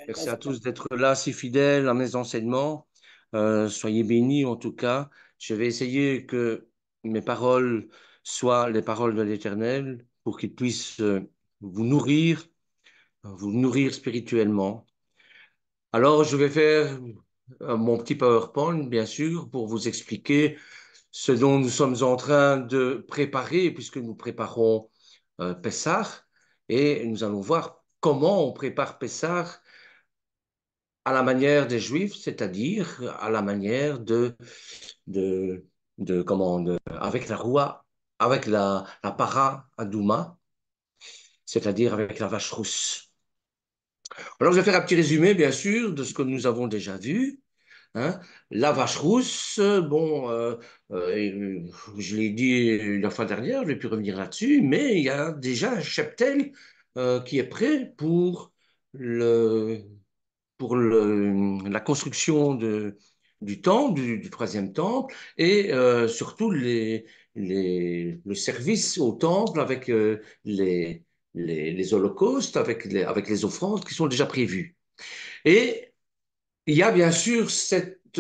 Merci à tous d'être là, si fidèles à mes enseignements. Soyez bénis en tout cas. Je vais essayer que mes paroles soient les paroles de l'Éternel pour qu'ils puissent vous nourrir spirituellement. Alors, je vais faire mon petit PowerPoint, bien sûr, pour vous expliquer ce dont nous sommes en train de préparer, puisque nous préparons Pessah, et nous allons voir comment on prépare Pessah à la manière des Juifs, c'est-à-dire à la manière de, avec la roua, avec la para adouma, c'est-à-dire avec la vache rousse. Alors, je vais faire un petit résumé, bien sûr, de ce que nous avons déjà vu. Hein. La vache rousse, bon, je l'ai dit la fois dernière, je ne vais plus revenir là-dessus, mais il y a déjà un cheptel qui est prêt le, la construction du temple, du troisième temple, et surtout le service au temple avec les holocaustes, avec les offrandes qui sont déjà prévues. Et il y a bien sûr cette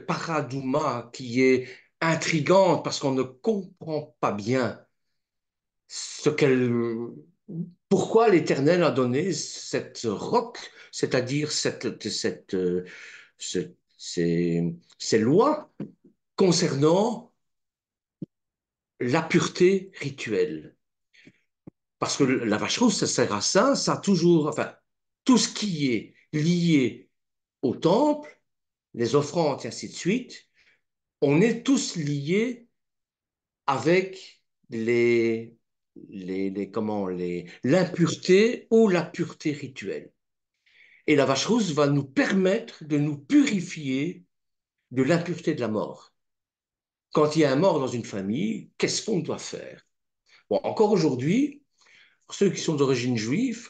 paradouma qui est intrigante parce qu'on ne comprend pas bien ce qu'elle, pourquoi l'Éternel a donné cette roque, c'est-à-dire ces lois concernant la pureté rituelle. Parce que la vache rousse, ça sert à ça a toujours, enfin, tout ce qui est lié au temple, les offrandes et ainsi de suite, on est tous liés avec l'impureté ou la pureté rituelle. Et la vache rousse va nous permettre de nous purifier de l'impureté de la mort. Quand il y a un mort dans une famille, qu'est-ce qu'on doit faire? Bon, encore aujourd'hui, pour ceux qui sont d'origine juive,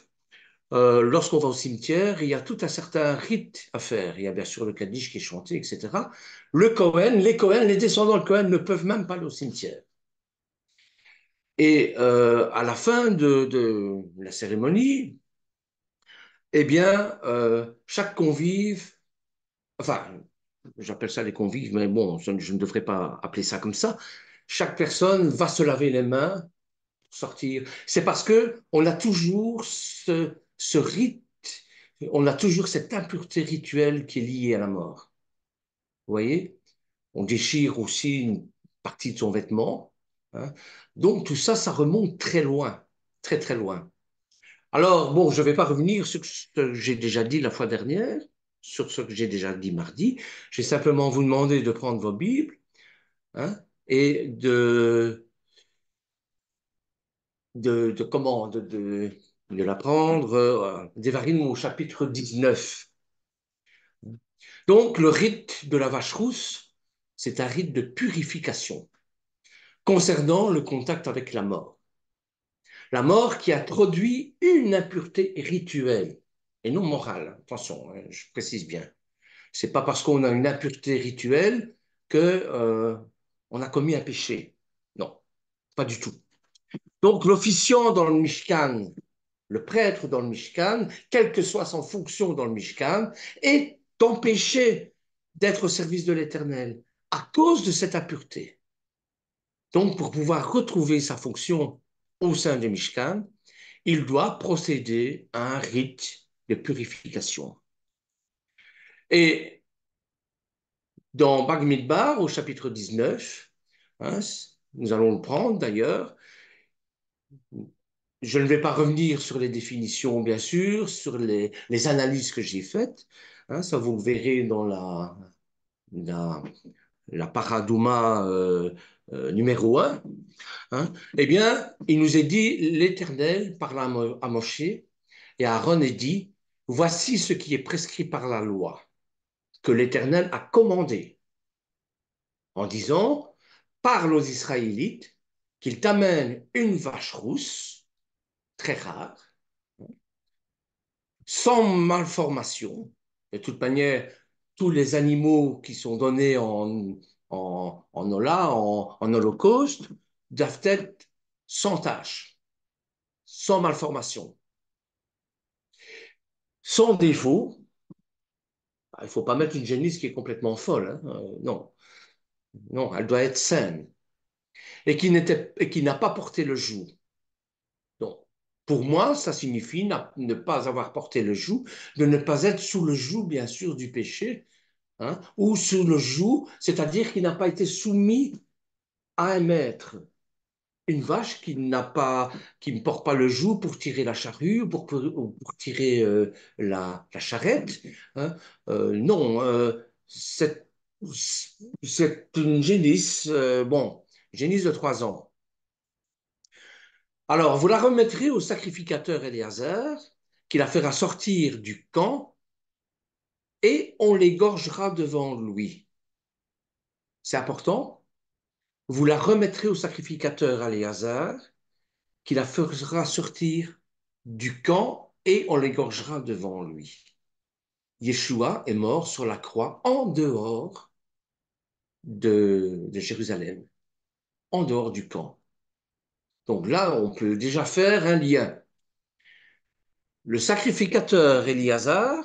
lorsqu'on va au cimetière, il y a tout un certain rite à faire. Il y a bien sûr le Kaddish qui est chanté, etc. Les Cohen, les descendants de Cohen ne peuvent même pas aller au cimetière. Et à la fin de la cérémonie, eh bien, chaque convive, enfin, j'appelle ça les convives, mais bon, je ne devrais pas appeler ça comme ça. Chaque personne va se laver les mains, sortir. C'est parce que on a toujours ce rite, on a toujours cette impureté rituelle qui est liée à la mort. Vous voyez? On déchire aussi une partie de son vêtement. Hein. Donc tout ça, ça remonte très loin, très très loin. Alors, bon, je ne vais pas revenir sur ce que j'ai déjà dit la fois dernière, sur ce que j'ai déjà dit mardi. Je vais simplement vous demander de prendre vos Bibles, hein, et de la prendre, d'Évarine au chapitre 19. Donc, le rite de la vache rousse, c'est un rite de purification concernant le contact avec la mort. La mort qui a produit une impureté rituelle et non morale. Attention, hein, je précise bien. C'est pas parce qu'on a une impureté rituelle que on a commis un péché. Non, pas du tout. Donc l'officiant dans le Mishkan, le prêtre dans le Mishkan, quelle que soit son fonction dans le Mishkan, est empêché d'être au service de l'Éternel à cause de cette impureté. Donc pour pouvoir retrouver sa fonction au sein du Mishkan, il doit procéder à un rite de purification. Et dans Bag-Midbar, au chapitre 19, hein, nous allons le prendre d'ailleurs, je ne vais pas revenir sur les définitions, bien sûr, sur les analyses que j'ai faites, hein, ça vous le verrez dans la, la paradouma numéro 1. Hein. Eh bien, il nous est dit, l'Éternel parla à Moshe et à Aaron et dit, voici ce qui est prescrit par la loi, que l'Éternel a commandé, en disant, parle aux Israélites qu'ils t'amènent une vache rousse, très rare, sans malformation. De toute manière, tous les animaux qui sont donnés en Ola, en Holocauste, doivent être sans tache, sans malformation. Sans défaut, il ne faut pas mettre une génisse qui est complètement folle, hein. Non, non, elle doit être saine et qui n'a pas porté le joug. Donc, pour moi, ça signifie ne pas avoir porté le joug, de ne pas être sous le joug, bien sûr, du péché, hein, ou sous le joug, c'est-à-dire qu'il n'a pas été soumis à un maître. Une vache qui ne porte pas le joug pour tirer la charrue ou pour tirer la charrette, hein. Non, c'est une génisse, bon, génisse de 3 ans. Alors, vous la remettrez au sacrificateur Éléazar, qui la fera sortir du camp, et on l'égorgera devant lui. C'est important. Vous la remettrez au sacrificateur Éléazar, qui la fera sortir du camp, et on l'égorgera devant lui. Yeshua est mort sur la croix en dehors de Jérusalem, en dehors du camp. Donc là, on peut déjà faire un lien. Le sacrificateur Éléazar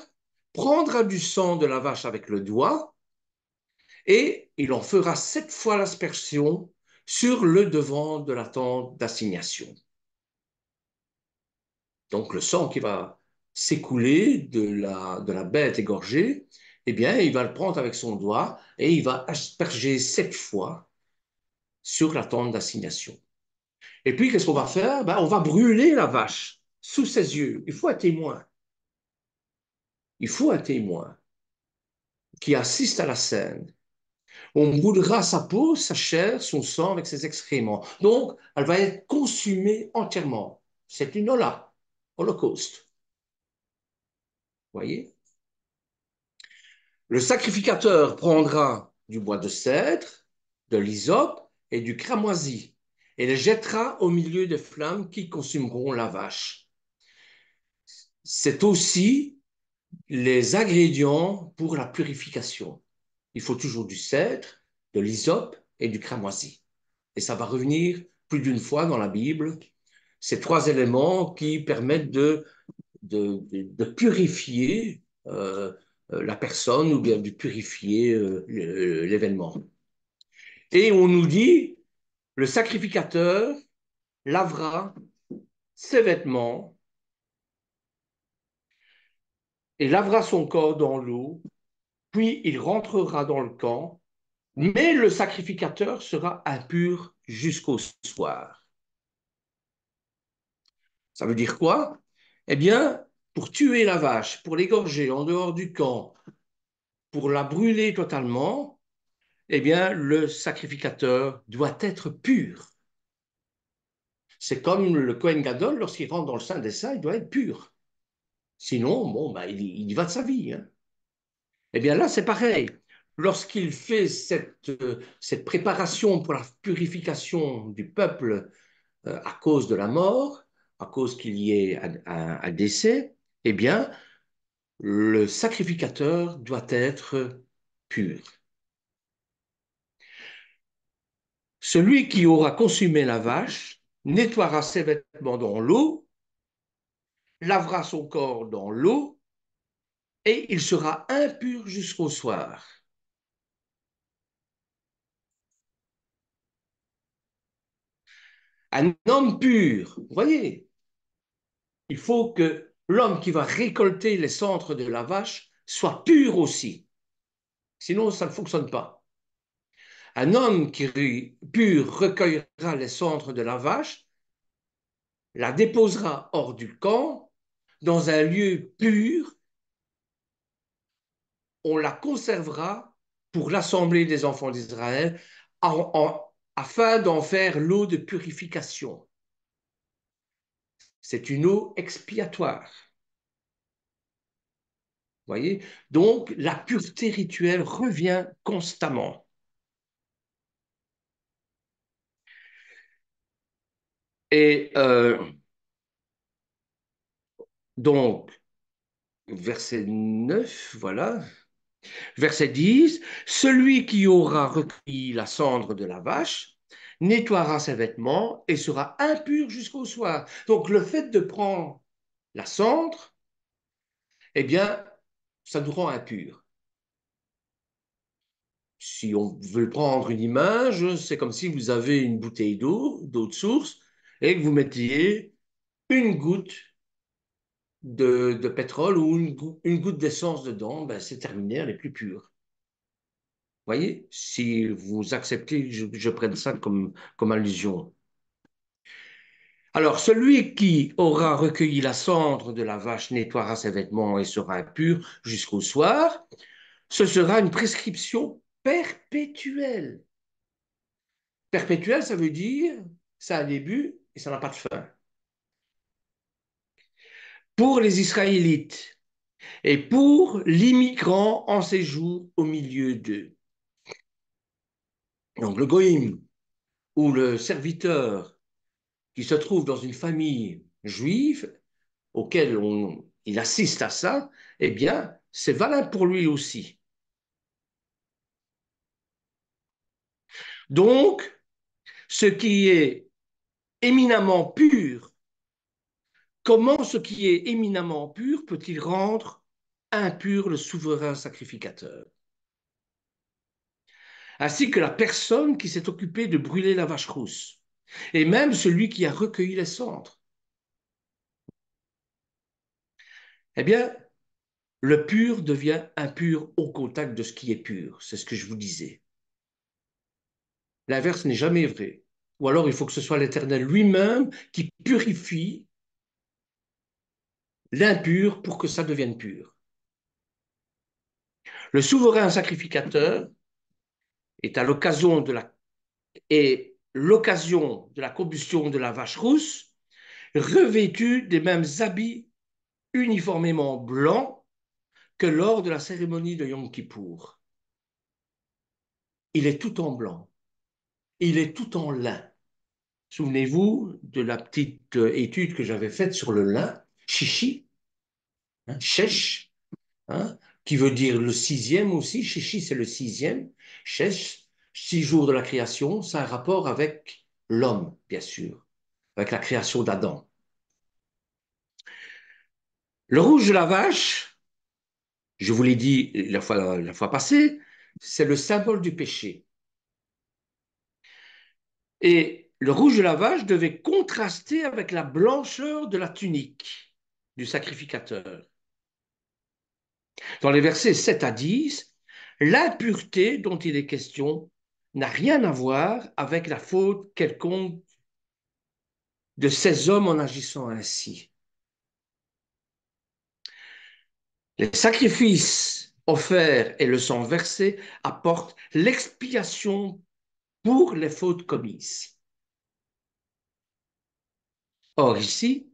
prendra du sang de la vache avec le doigt et il en fera 7 fois l'aspersion sur le devant de la tente d'assignation. Donc le sang qui va s'écouler de la bête égorgée, eh bien, il va le prendre avec son doigt et il va asperger 7 fois sur la tente d'assignation. Et puis, qu'est-ce qu'on va faire? Ben, on va brûler la vache sous ses yeux. Il faut un témoin. Il faut un témoin qui assiste à la scène. On brûlera sa peau, sa chair, son sang avec ses excréments. Donc, elle va être consumée entièrement. C'est une holocauste. Vous voyez? Le sacrificateur prendra du bois de cèdre, de l'hysope et du cramoisi et les jettera au milieu des flammes qui consumeront la vache. C'est aussi les ingrédients pour la purification. Il faut toujours du cèdre, de l'hysope et du cramoisi. Et ça va revenir plus d'une fois dans la Bible, ces 3 éléments qui permettent de purifier la personne ou bien de purifier l'événement. Et on nous dit, le sacrificateur lavera ses vêtements et lavera son corps dans l'eau, puis il rentrera dans le camp, mais le sacrificateur sera impur jusqu'au soir. Ça veut dire quoi? Eh bien, pour tuer la vache, pour l'égorger en dehors du camp, pour la brûler totalement, eh bien, le sacrificateur doit être pur. C'est comme le Kohen Gadol, lorsqu'il rentre dans le Saint des Saints, il doit être pur. Sinon, bon, bah, il y va de sa vie, hein. Eh bien là, c'est pareil. Lorsqu'il fait cette préparation pour la purification du peuple à cause de la mort, à cause qu'il y ait un décès, eh bien, le sacrificateur doit être pur. Celui qui aura consumé la vache nettoiera ses vêtements dans l'eau, lavera son corps dans l'eau, et il sera impur jusqu'au soir. Un homme pur, vous voyez, il faut que l'homme qui va récolter les cendres de la vache soit pur aussi. Sinon, ça ne fonctionne pas. Un homme qui pur recueillera les cendres de la vache, la déposera hors du camp, dans un lieu pur, on la conservera pour l'assemblée des enfants d'Israël afin d'en faire l'eau de purification. C'est une eau expiatoire. Voyez? Donc, la pureté rituelle revient constamment. Et donc, verset 9, voilà. Verset 10, celui qui aura recueilli la cendre de la vache nettoiera ses vêtements et sera impur jusqu'au soir. Donc, le fait de prendre la cendre, eh bien, ça nous rend impurs. Si on veut prendre une image, c'est comme si vous avez une bouteille d'eau de source, et que vous mettiez une goutte de pétrole ou une goutte d'essence dedans, ben c'est terminé, elle est plus pure. Vous voyez, si vous acceptez que je prenne ça comme allusion. Alors, celui qui aura recueilli la cendre de la vache nettoiera ses vêtements et sera impur jusqu'au soir. Ce sera une prescription perpétuelle. Perpétuelle, ça veut dire ça a un début et ça n'a pas de fin. Pour les Israélites et pour l'immigrant en séjour au milieu d'eux. Donc, le goïm ou le serviteur qui se trouve dans une famille juive auquel il assiste à ça, eh bien, c'est valable pour lui aussi. Donc, ce qui est éminemment pur, comment ce qui est éminemment pur peut-il rendre impur le souverain sacrificateur, ainsi que la personne qui s'est occupée de brûler la vache rousse, et même celui qui a recueilli les cendres? Eh bien, le pur devient impur au contact de ce qui est pur, c'est ce que je vous disais. L'inverse n'est jamais vrai. Ou alors il faut que ce soit l'Éternel lui-même qui purifie l'impur pour que ça devienne pur. Le souverain sacrificateur est à l'occasion de la, est l'occasion de la combustion de la vache rousse, revêtu des mêmes habits uniformément blancs que lors de la cérémonie de Yom Kippour. Il est tout en blanc, il est tout en lin. Souvenez-vous de la petite étude que j'avais faite sur le lin, chichi, hein, shesh, hein, qui veut dire le sixième aussi. Chichi, c'est le sixième. Shesh, 6 jours de la création, ça a un rapport avec l'homme, bien sûr, avec la création d'Adam. Le rouge de la vache, je vous l'ai dit la fois passée, c'est le symbole du péché. Et le rouge de la vache devait contraster avec la blancheur de la tunique du sacrificateur. Dans les versets 7 à 10, l'impureté dont il est question n'a rien à voir avec la faute quelconque de ces hommes en agissant ainsi. Les sacrifices offerts et le sang versé apportent l'expiation pour les fautes commises. Or, ici,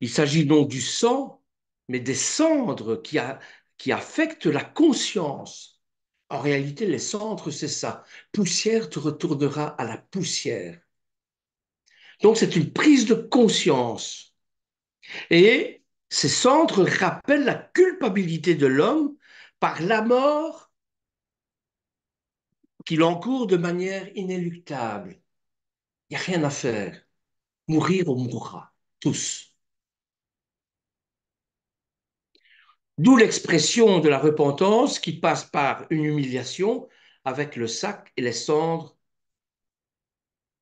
il s'agit donc du sang, mais des cendres qui affectent la conscience. En réalité, les cendres, c'est ça. Poussière te retournera à la poussière. Donc, c'est une prise de conscience. Et ces cendres rappellent la culpabilité de l'homme par la mort qu'il encourt de manière inéluctable. Il n'y a rien à faire. Mourir, on mourra. Tous. D'où l'expression de la repentance qui passe par une humiliation avec le sac et les cendres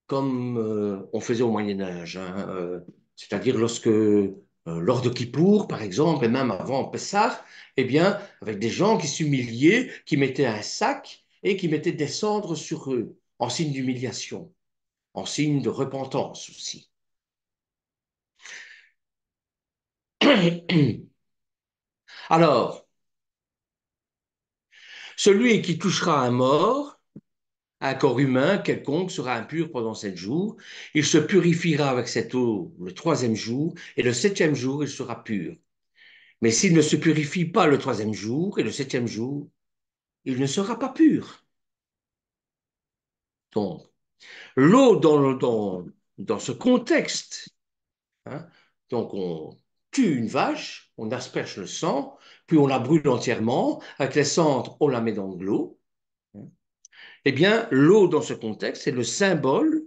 comme on faisait au Moyen Âge, hein, c'est-à-dire lors de Kippour, par exemple, et même avant Pessah, eh bien, avec des gens qui s'humiliaient, qui mettaient un sac et qui mettaient des cendres sur eux, en signe d'humiliation, en signe de repentance aussi. Alors, celui qui touchera un mort, un corps humain quelconque sera impur pendant 7 jours. Il se purifiera avec cette eau le troisième jour, et le septième jour, il sera pur. Mais s'il ne se purifie pas le troisième jour et le septième jour, il ne sera pas pur. Donc, l'eau dans ce contexte, hein, donc on tue une vache, on asperge le sang, puis on la brûle entièrement, avec les cendres, on la met dans de l'eau. Hein. Eh bien, l'eau dans ce contexte, c'est le symbole,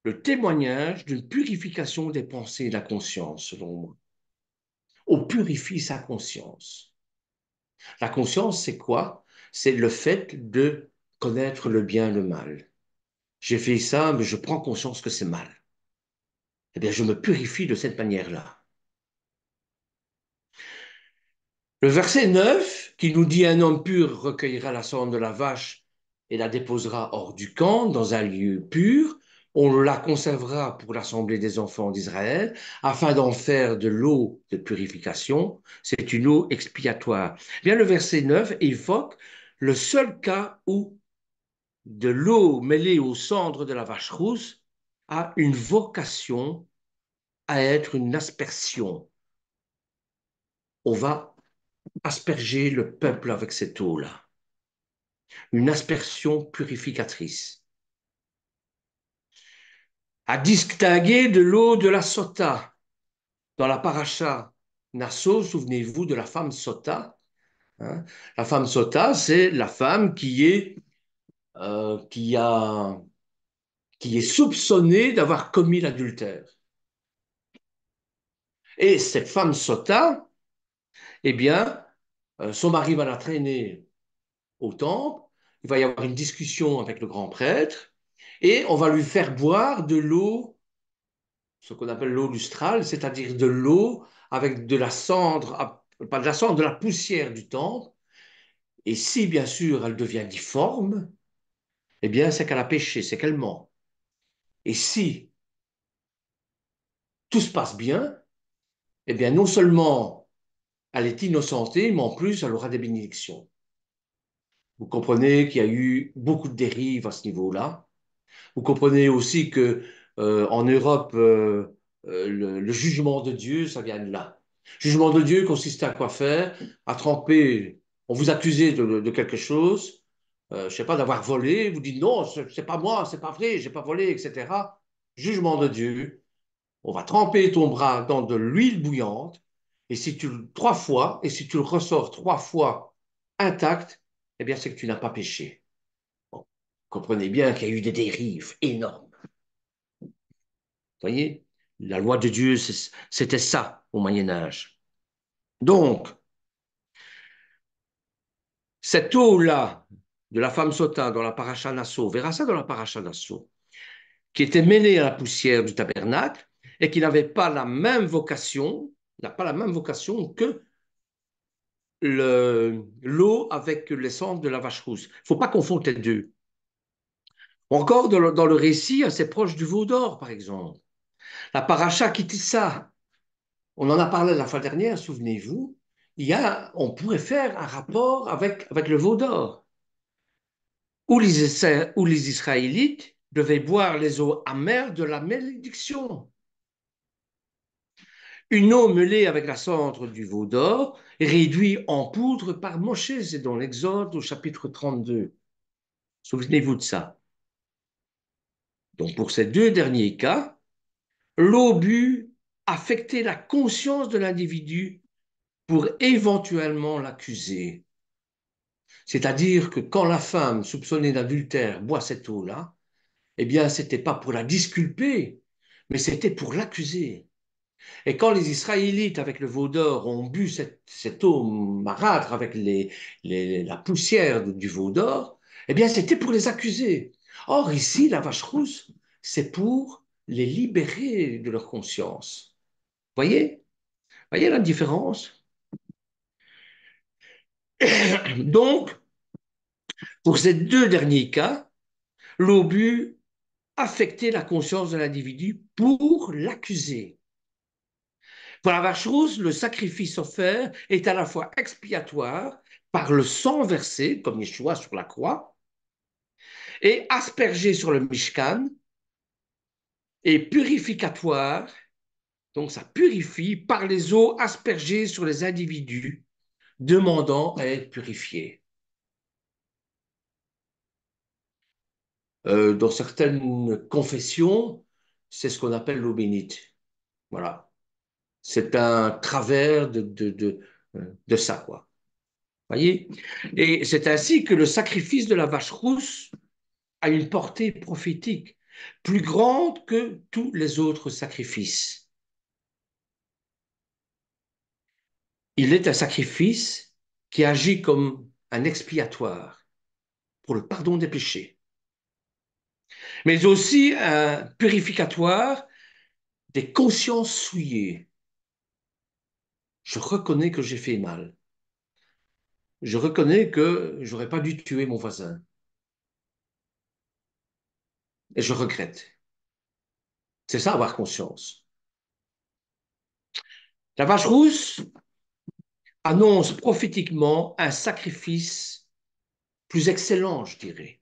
le témoignage d'une purification des pensées et de la conscience, selon moi. on purifie sa conscience. La conscience, c'est quoi? C'est le fait de connaître le bien et le mal. J'ai fait ça, mais je prends conscience que c'est mal. Eh bien, je me purifie de cette manière-là. Le verset 9, qui nous dit un homme pur recueillera la cendre de la vache et la déposera hors du camp, dans un lieu pur, on la conservera pour l'assemblée des enfants d'Israël, afin d'en faire de l'eau de purification. C'est une eau expiatoire. Eh bien, le verset 9 évoque le seul cas où de l'eau mêlée aux cendres de la vache rousse a une vocation à être une aspersion. On va asperger le peuple avec cette eau-là. Une aspersion purificatrice. À distinguer de l'eau de la sota. Dans la paracha Nassau, souvenez-vous de la femme sota. Hein. La femme sota, c'est la femme qui, qui est soupçonnée d'avoir commis l'adultère. Et cette femme sota, eh bien, son mari va la traîner au temple, il va y avoir une discussion avec le grand prêtre, et on va lui faire boire de l'eau, ce qu'on appelle l'eau lustrale, c'est-à-dire de l'eau avec de la cendre, pas de la cendre, de la poussière du temple, et si bien sûr elle devient difforme, eh bien c'est qu'elle a péché, c'est qu'elle ment. Et si tout se passe bien, eh bien non seulement elle est innocentée, mais en plus elle aura des bénédictions. Vous comprenez qu'il y a eu beaucoup de dérives à ce niveau-là. Vous comprenez aussi que en Europe, le jugement de Dieu, ça vient de là. Le jugement de Dieu consiste à quoi faire? À tremper. On vous accusez de quelque chose, je ne sais pas, d'avoir volé. Vous dites non, c'est pas moi, c'est pas vrai, j'ai pas volé, etc. Jugement de Dieu. On va tremper ton bras dans de l'huile bouillante. Et si tu trois fois, et si tu le ressors trois fois intact, eh bien c'est que tu n'as pas péché. Bon, comprenez bien qu'il y a eu des dérives énormes. Vous voyez, la loi de Dieu, c'était ça au Moyen Âge. Donc, cette eau-là, de la femme sota dans la paracha Nassau, on verra ça dans la paracha Nassau, qui était mêlée à la poussière du tabernacle et qui n'avait pas la même vocation, n'a pas la même vocation que l'eau avec les cendres de la vache rousse. Il ne faut pas confondre les deux. Encore dans le récit assez proche du veau d'or, par exemple. La paracha Kitissa, on en a parlé la fois dernière, souvenez-vous, on pourrait faire un rapport avec le veau d'or, où les Israélites devaient boire les eaux amères de la malédiction. Une eau mêlée avec la cendre du veau d'or, réduite en poudre par Moshe, c'est dans l'Exode au chapitre 32. Souvenez-vous de ça. Donc pour ces deux derniers cas, l'eau bue affectait la conscience de l'individu pour éventuellement l'accuser. C'est-à-dire que quand la femme soupçonnée d'adultère boit cette eau-là, eh bien, ce n'était pas pour la disculper, mais c'était pour l'accuser. Et quand les Israélites, avec le veau d'or, ont bu cette eau marâtre avec la poussière du veau d'or, eh bien, c'était pour les accuser. Or, ici, la vache rousse, c'est pour les libérer de leur conscience. Voyez? Voyez la différence? Donc, pour ces deux derniers cas, l'obus affectait la conscience de l'individu pour l'accuser. Pour la vache rousse, le sacrifice offert est à la fois expiatoire par le sang versé, comme Yeshua sur la croix, et aspergé sur le Mishkan, et purificatoire, donc ça purifie par les eaux aspergées sur les individus demandant à être purifiés. Dans certaines confessions, c'est ce qu'on appelle l'eau bénite. Voilà. C'est un travers de ça, quoi. Voyez? Et c'est ainsi que le sacrifice de la vache rousse a une portée prophétique plus grande que tous les autres sacrifices. Il est un sacrifice qui agit comme un expiatoire pour le pardon des péchés, mais aussi un purificatoire des consciences souillées. Je reconnais que j'ai fait mal. Je reconnais que j'aurais pas dû tuer mon voisin. Et je regrette. C'est ça, avoir conscience. La vache rousse annonce prophétiquement un sacrifice plus excellent, je dirais.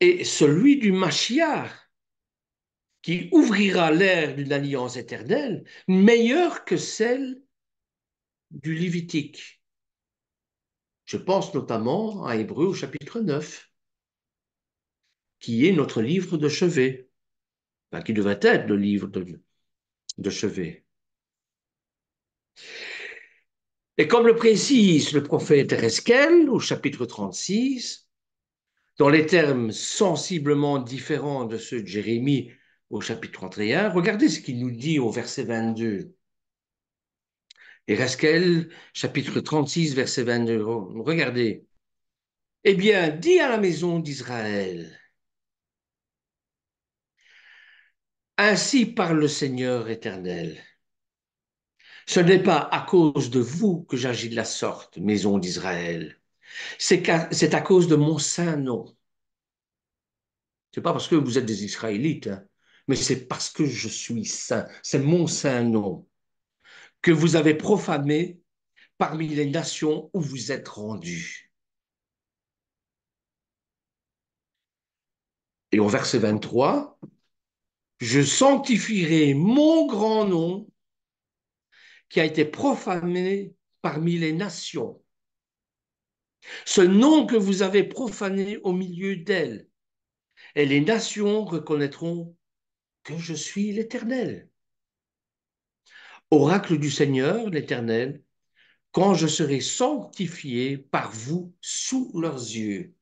Et celui du Mashiach, qui ouvrira l'ère d'une alliance éternelle, meilleure que celle du Lévitique. Je pense notamment à Hébreux au chapitre 9, qui est notre livre de chevet, enfin, qui devrait être le livre de chevet. Et comme le précise le prophète Ereskel au chapitre 36, dans les termes sensiblement différents de ceux de Jérémie au chapitre 31, regardez ce qu'il nous dit au verset 22. Ereskel, chapitre 36, verset 22. Regardez. Eh bien, dis à la maison d'Israël, ainsi parle le Seigneur éternel. Ce n'est pas à cause de vous que j'agis de la sorte, maison d'Israël. C'est à cause de mon saint nom. C'est pas parce que vous êtes des Israélites, hein, mais c'est parce que je suis saint. C'est mon saint nom que vous avez profané parmi les nations où vous êtes rendus. Et au verset 23, je sanctifierai mon grand nom qui a été profané parmi les nations. Ce nom que vous avez profané au milieu d'elles. Et les nations reconnaîtront que je suis l'Éternel. Oracle du Seigneur, l'Éternel, quand je serai sanctifié par vous sous leurs yeux.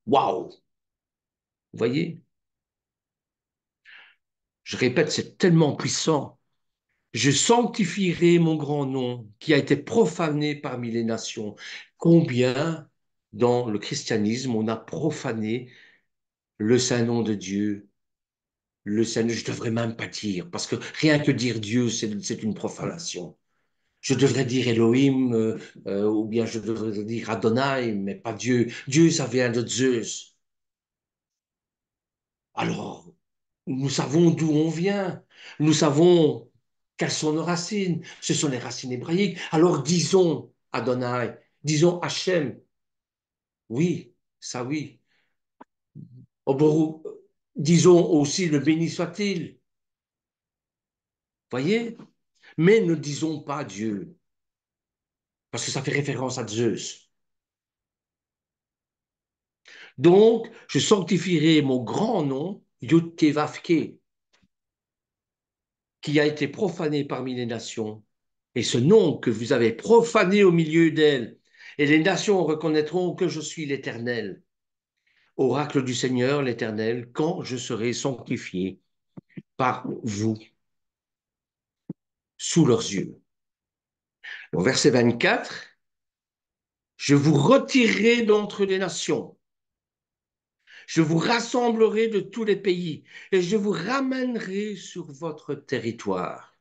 Waouh! Vous voyez? Je répète, c'est tellement puissant. Je sanctifierai mon grand nom qui a été profané parmi les nations. Combien dans le christianisme on a profané le saint nom de Dieu, le saint, je devrais même pas dire, parce que rien que dire Dieu, c'est une profanation. Je devrais dire Elohim, ou bien je devrais dire Adonai, mais pas Dieu. Dieu, ça vient de Zeus. Alors, nous savons d'où on vient. Nous savons quelles sont nos racines. Ce sont les racines hébraïques. Alors, disons Adonai, disons Hachem. Oui, ça oui. Au disons aussi le béni soit-il. Voyez? Mais ne disons pas Dieu, parce que ça fait référence à Zeus. Donc, je sanctifierai mon grand nom, Yud-Kevavke, qui a été profané parmi les nations. Et ce nom que vous avez profané au milieu d'elles, et les nations reconnaîtront que je suis l'Éternel. Oracle du Seigneur, l'Éternel, quand je serai sanctifié par vous, sous leurs yeux. Au verset 24, je vous retirerai d'entre les nations. Je vous rassemblerai de tous les pays et je vous ramènerai sur votre territoire.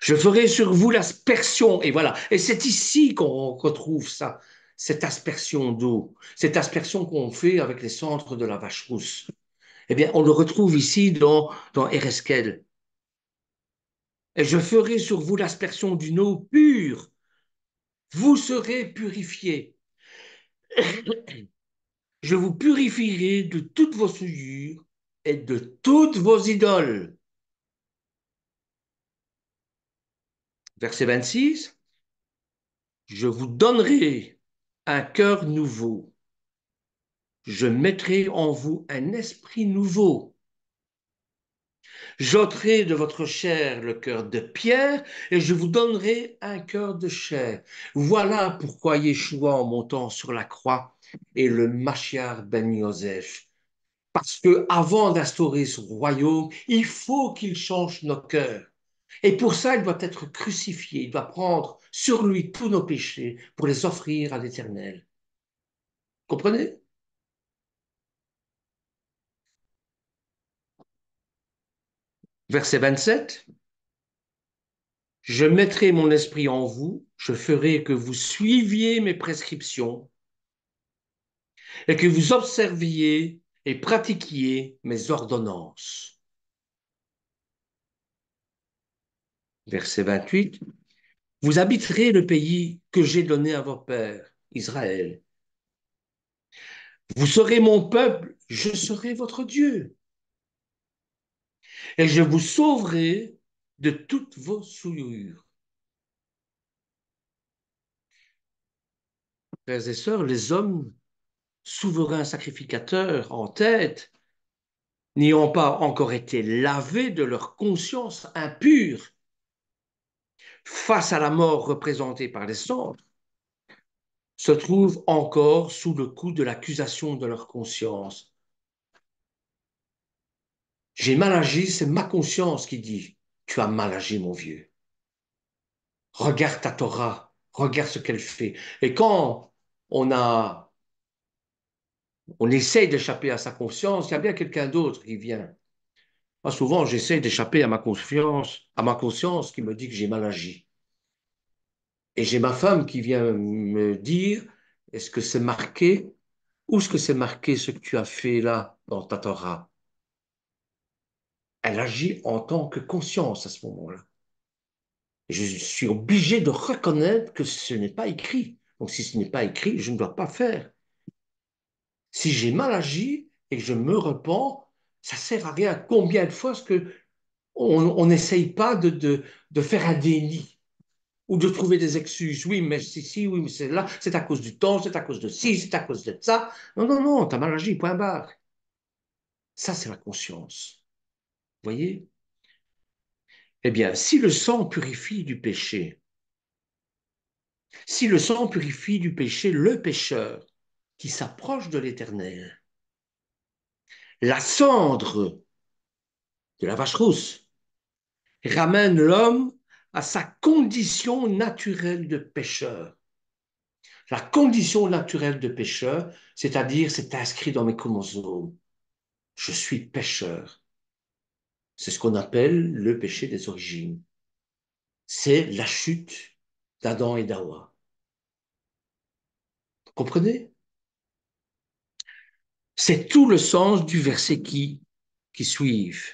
Je ferai sur vous l'aspersion. Et voilà. Et c'est ici qu'on retrouve ça, cette aspersion d'eau, cette aspersion qu'on fait avec les cendres de la vache rousse. Eh bien, on le retrouve ici dans Ereskel. Et je ferai sur vous l'aspersion d'une eau pure. Vous serez purifiés. Je vous purifierai de toutes vos souillures et de toutes vos idoles. Verset 26. Je vous donnerai un cœur nouveau. Je mettrai en vous un esprit nouveau. J'ôterai de votre chair le cœur de pierre et je vous donnerai un cœur de chair. Voilà pourquoi Yeshua, en montant sur la croix, est le Mashiach ben Yosef. Parce que avant d'instaurer son royaume, il faut qu'il change nos cœurs. Et pour ça, il doit être crucifié. Il doit prendre sur lui tous nos péchés pour les offrir à l'Éternel. Comprenez? Verset 27. Je mettrai mon esprit en vous, je ferai que vous suiviez mes prescriptions et que vous observiez et pratiquiez mes ordonnances. Verset 28. Vous habiterez le pays que j'ai donné à vos pères, Israël. Vous serez mon peuple, je serai votre Dieu. Et je vous sauverai de toutes vos souillures. Frères et sœurs, les hommes souverains sacrificateurs en tête n'ayant pas encore été lavés de leur conscience impure face à la mort représentée par les cendres, se trouvent encore sous le coup de l'accusation de leur conscience. J'ai mal agi, c'est ma conscience qui dit, tu as mal agi, mon vieux. Regarde ta Torah, regarde ce qu'elle fait. Et quand on a, on essaye d'échapper à sa conscience, il y a bien quelqu'un d'autre qui vient. Moi, souvent, j'essaie d'échapper à ma conscience qui me dit que j'ai mal agi. Et j'ai ma femme qui vient me dire, est-ce que c'est marqué? Où est-ce que c'est marqué ce que tu as fait là dans ta Torah? Elle agit en tant que conscience à ce moment-là. Je suis obligé de reconnaître que ce n'est pas écrit. Donc si ce n'est pas écrit, je ne dois pas faire. Si j'ai mal agi et que je me repens, ça sert à rien. Combien de fois est-ce que on n'essaye pas de faire un déni ou de trouver des excuses? Oui, mais c'est ici, oui, mais c'est là, c'est à cause du temps, c'est à cause de ci, c'est à cause de ça. Non, non, non, t'as mal agi, point barre. Ça, c'est la conscience. Vous voyez? Eh bien, si le sang purifie du péché, si le sang purifie du péché le pécheur qui s'approche de l'Éternel, la cendre de la vache rousse ramène l'homme à sa condition naturelle de pécheur. La condition naturelle de pécheur, c'est-à-dire c'est inscrit dans mes chromosomes. Je suis pécheur. C'est ce qu'on appelle le péché des origines. C'est la chute d'Adam et d'Awa. Vous comprenez? C'est tout le sens du verset qui suivent.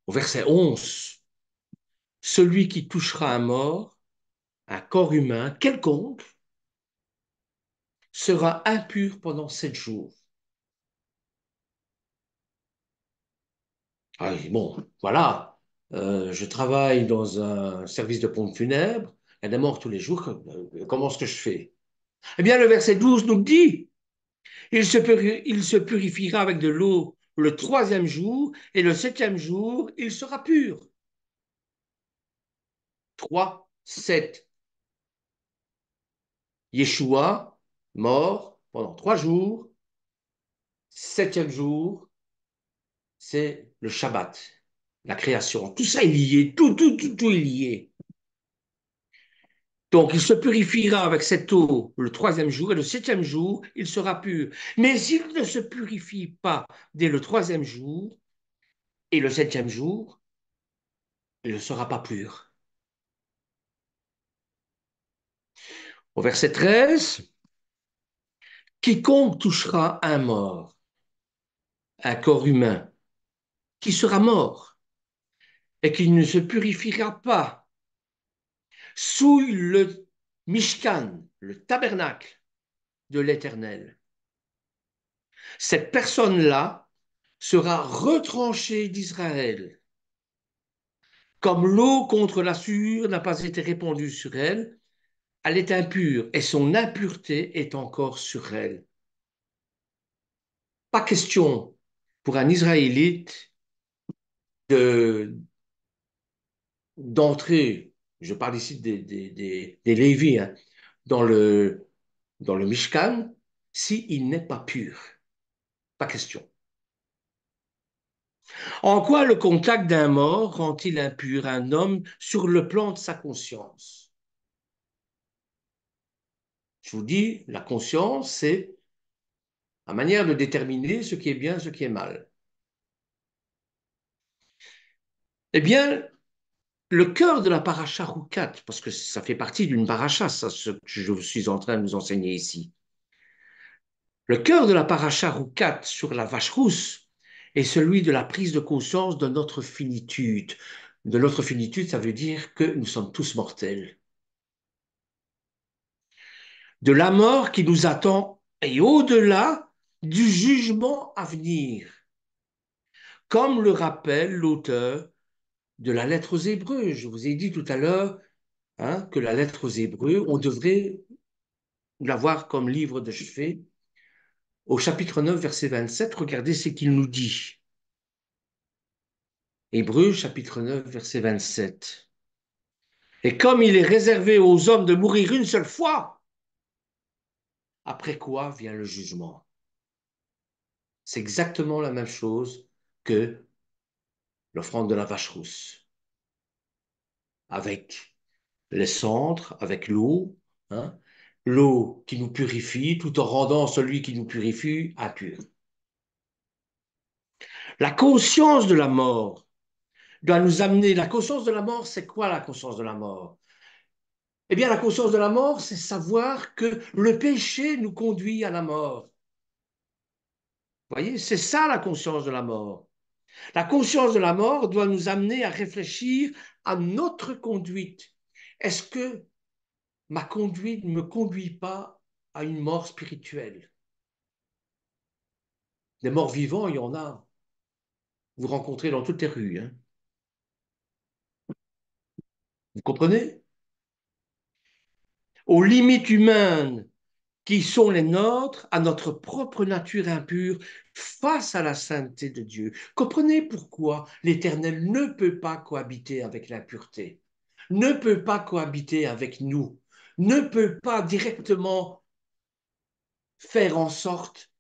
Au verset 11, celui qui touchera un mort, un corps humain quelconque, sera impur pendant 7 jours. Ah, bon, voilà, je travaille dans un service de pompe funèbre, il y a des morts tous les jours, comment est-ce que je fais? Eh bien, le verset 12 nous dit, il se purifiera avec de l'eau le troisième jour, et le septième jour, il sera pur. 3, 7. Yeshua, mort pendant 3 jours, septième jour, c'est le Shabbat, la création. Tout ça est lié, tout est lié. Donc, il se purifiera avec cette eau le troisième jour et le septième jour, il sera pur. Mais s'il ne se purifie pas dès le troisième jour et le septième jour, il ne sera pas pur. Au verset 13, quiconque touchera un mort, un corps humain, qui sera mort et qui ne se purifiera pas, souille le Mishkan, le tabernacle de l'Éternel. Cette personne-là sera retranchée d'Israël. Comme l'eau contre la souillure n'a pas été répandue sur elle, elle est impure et son impureté est encore sur elle. Pas question pour un Israélite de, d'entrer, je parle ici des Lévites, hein, dans dans le Mishkan, s'il n'est pas pur. Pas question. En quoi le contact d'un mort rend-il impur un homme sur le plan de sa conscience? Je vous dis, la conscience, c'est la manière de déterminer ce qui est bien, ce qui est mal. Eh bien, le cœur de la paracha Roukat, parce que ça fait partie d'une paracha, ça, ce que je suis en train de vous enseigner ici. Le cœur de la paracha Roukat sur la vache rousse est celui de la prise de conscience de notre finitude. De notre finitude, ça veut dire que nous sommes tous mortels. De la mort qui nous attend et au-delà du jugement à venir, comme le rappelle l'auteur de la lettre aux Hébreux. Je vous ai dit tout à l'heure que la lettre aux Hébreux, on devrait l'avoir comme livre de chevet. Au chapitre 9, verset 27, regardez ce qu'il nous dit. Hébreux, chapitre 9, verset 27. Et comme il est réservé aux hommes de mourir une seule fois, après quoi vient le jugement. C'est exactement la même chose que l'offrande de la vache rousse, avec les cendres, avec l'eau, hein, l'eau qui nous purifie, tout en rendant celui qui nous purifie impur. La conscience de la mort doit nous amener. La conscience de la mort, c'est quoi la conscience de la mort? Eh bien, la conscience de la mort, c'est savoir que le péché nous conduit à la mort. Vous voyez, c'est ça la conscience de la mort. La conscience de la mort doit nous amener à réfléchir à notre conduite. Est-ce que ma conduite ne me conduit pas à une mort spirituelle? Des morts vivants, il y en a. Vous rencontrez dans toutes les rues. Hein. Vous comprenez? Aux limites humaines qui sont les nôtres, à notre propre nature impure, face à la sainteté de Dieu. Comprenez pourquoi l'Éternel ne peut pas cohabiter avec l'impureté, ne peut pas cohabiter avec nous, ne peut pas directement faire en sorte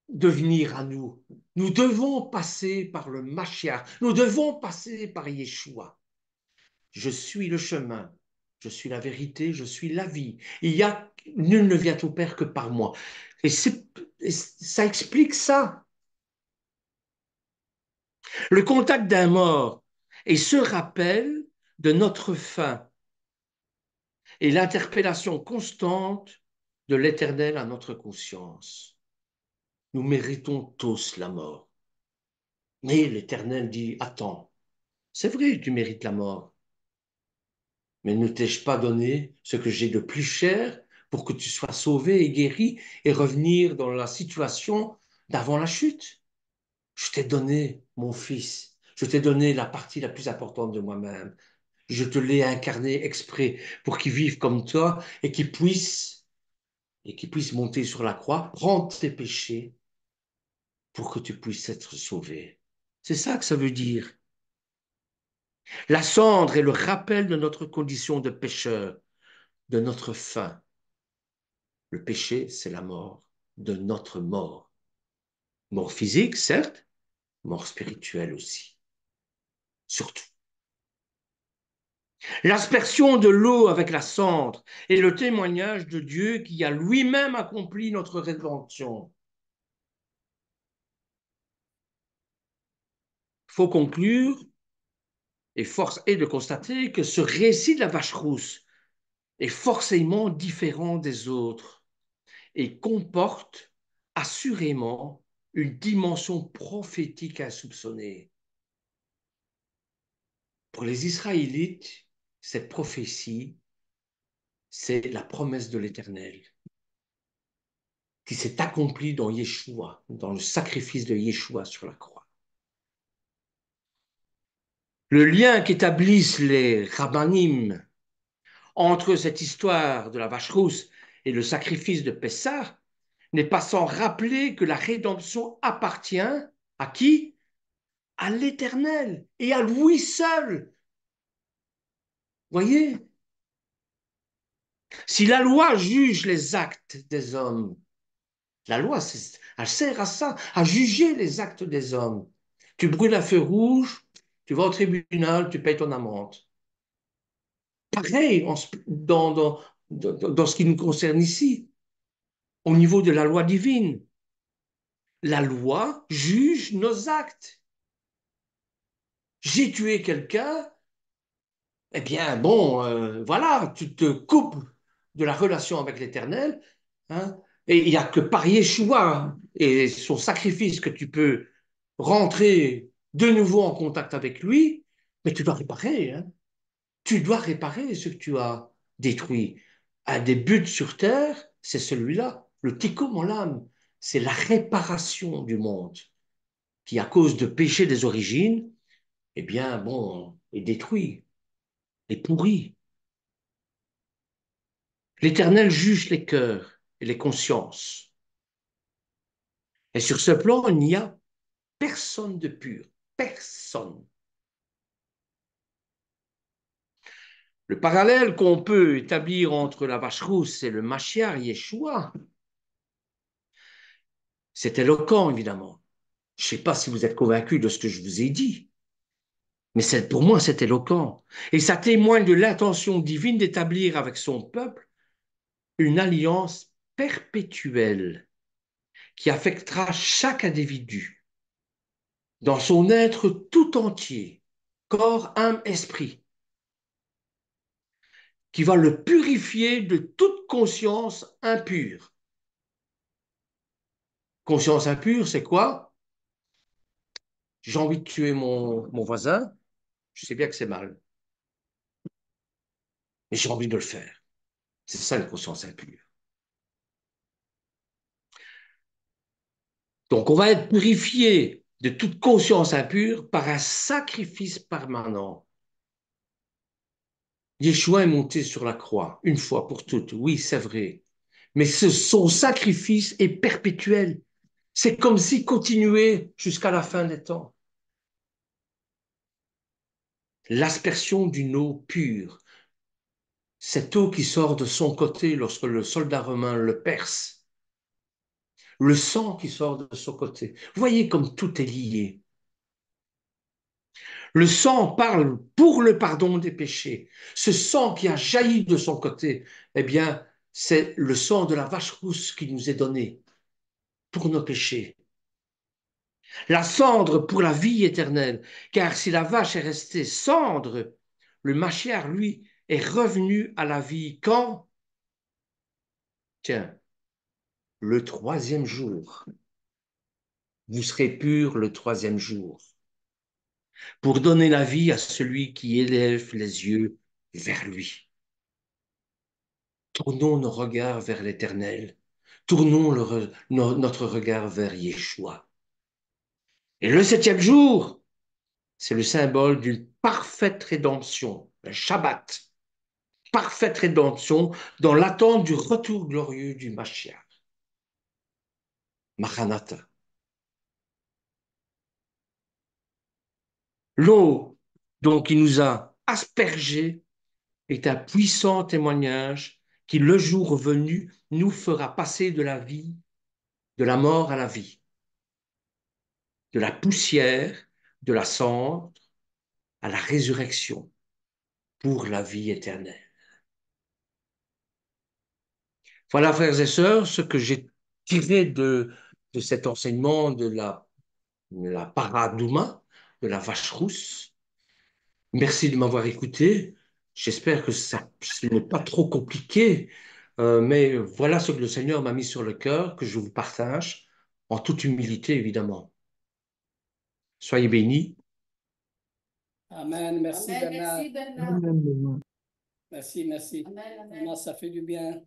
de venir à nous. Nous devons passer par le Mashiach, nous devons passer par Yeshua. Je suis le chemin, je suis la vérité, je suis la vie. Nul ne vient au Père que par moi. Et ça explique ça. Le contact d'un mort et ce rappel de notre fin et l'interpellation constante de l'Éternel à notre conscience. Nous méritons tous la mort. Mais l'Éternel dit, attends, c'est vrai, tu mérites la mort. Mais ne t'ai-je pas donné ce que j'ai de plus cher pour que tu sois sauvé et guéri et revenir dans la situation d'avant la chute? Je t'ai donné mon fils. Je t'ai donné la partie la plus importante de moi-même. Je te l'ai incarné exprès pour qu'il vive comme toi et qu'il puisse monter sur la croix, prendre tes péchés pour que tu puisses être sauvé. C'est ça que ça veut dire. La cendre est le rappel de notre condition de pécheur, de notre fin. Le péché, c'est la mort, de notre mort. Mort physique, certes, mort spirituelle aussi, surtout. L'aspersion de l'eau avec la cendre est le témoignage de Dieu qui a lui-même accompli notre rédemption. Il faut conclure, et force est de constater que ce récit de la vache rousse est forcément différent des autres et comporte assurément une dimension prophétique insoupçonnée. Pour les Israélites, cette prophétie, c'est la promesse de l'Éternel qui s'est accomplie dans Yeshua, dans le sacrifice de Yeshua sur la croix. Le lien qu'établissent les rabbinim entre cette histoire de la vache rousse et le sacrifice de Pessah n'est pas sans rappeler que la rédemption appartient à qui? À l'Éternel et à lui seul. Voyez? Si la loi juge les actes des hommes, la loi, elle sert à ça, à juger les actes des hommes. Tu brûles un feu rouge, tu vas au tribunal, tu payes ton amende. Pareil dans ce qui nous concerne ici, au niveau de la loi divine. La loi juge nos actes. J'ai tué quelqu'un, eh bien, bon, voilà, tu te coupes de la relation avec l'Éternel, hein, et il n'y a que par Yeshua et son sacrifice que tu peux rentrer de nouveau en contact avec lui, mais tu dois réparer, hein. Tu dois réparer ce que tu as détruit. Un des buts sur terre, c'est celui-là, le tikkun olam, c'est la réparation du monde qui, à cause de péché des origines, eh bien, bon, est détruit, est pourri. L'Éternel juge les cœurs et les consciences. Et sur ce plan, il n'y a personne de pur. Personne. Le parallèle qu'on peut établir entre la vache rousse et le Mashiach Yeshua, c'est éloquent, évidemment. Je ne sais pas si vous êtes convaincus de ce que je vous ai dit, mais pour moi, c'est éloquent. Et ça témoigne de l'intention divine d'établir avec son peuple une alliance perpétuelle qui affectera chaque individu dans son être tout entier, corps, âme, esprit, qui va le purifier de toute conscience impure. Conscience impure, c'est quoi? J'ai envie de tuer mon voisin, je sais bien que c'est mal, mais j'ai envie de le faire. C'est ça une conscience impure. Donc on va être purifié de toute conscience impure par un sacrifice permanent. Yeshua est monté sur la croix, une fois pour toutes, oui, c'est vrai. Mais son sacrifice est perpétuel. C'est comme s'il continuait jusqu'à la fin des temps. L'aspersion d'une eau pure, cette eau qui sort de son côté lorsque le soldat romain le perce, le sang qui sort de son côté. Vous voyez comme tout est lié. Le sang parle pour le pardon des péchés. Ce sang qui a jailli de son côté, eh bien, c'est le sang de la vache rousse qui nous est donné pour nos péchés. La cendre pour la vie éternelle, car si la vache est restée cendre, le Mashiach, lui, est revenu à la vie quand? Tiens, le troisième jour. Vous serez purs le troisième jour, pour donner la vie à celui qui élève les yeux vers lui. Tournons nos regards vers l'Éternel. Tournons notre regard vers Yeshua. Et le septième jour, c'est le symbole d'une parfaite rédemption, le Shabbat. Parfaite rédemption dans l'attente du retour glorieux du Mashiach. Maranatha. L'eau, donc, qui nous a aspergés est un puissant témoignage qui, le jour venu, nous fera passer de la vie, de la mort à la vie, de la poussière, de la cendre à la résurrection pour la vie éternelle. Voilà, frères et sœurs, ce que j'ai tiré de cet enseignement de la paradouma, de la vache rousse. Merci de m'avoir écouté. J'espère que ce n'est pas trop compliqué, mais voilà ce que le Seigneur m'a mis sur le cœur, que je vous partage, en toute humilité, évidemment. Soyez bénis. Amen. Merci, Amen, Bernard. merci Bernard. Merci, merci. Vraiment, ça fait du bien.